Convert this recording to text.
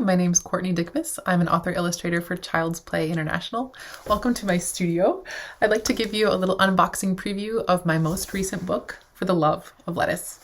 my name is Courtney Dicmas. I'm an author-illustrator for Child's Play International. Welcome to my studio. I'd like to give you a little unboxing preview of my most recent book, For the Love of Lettuce.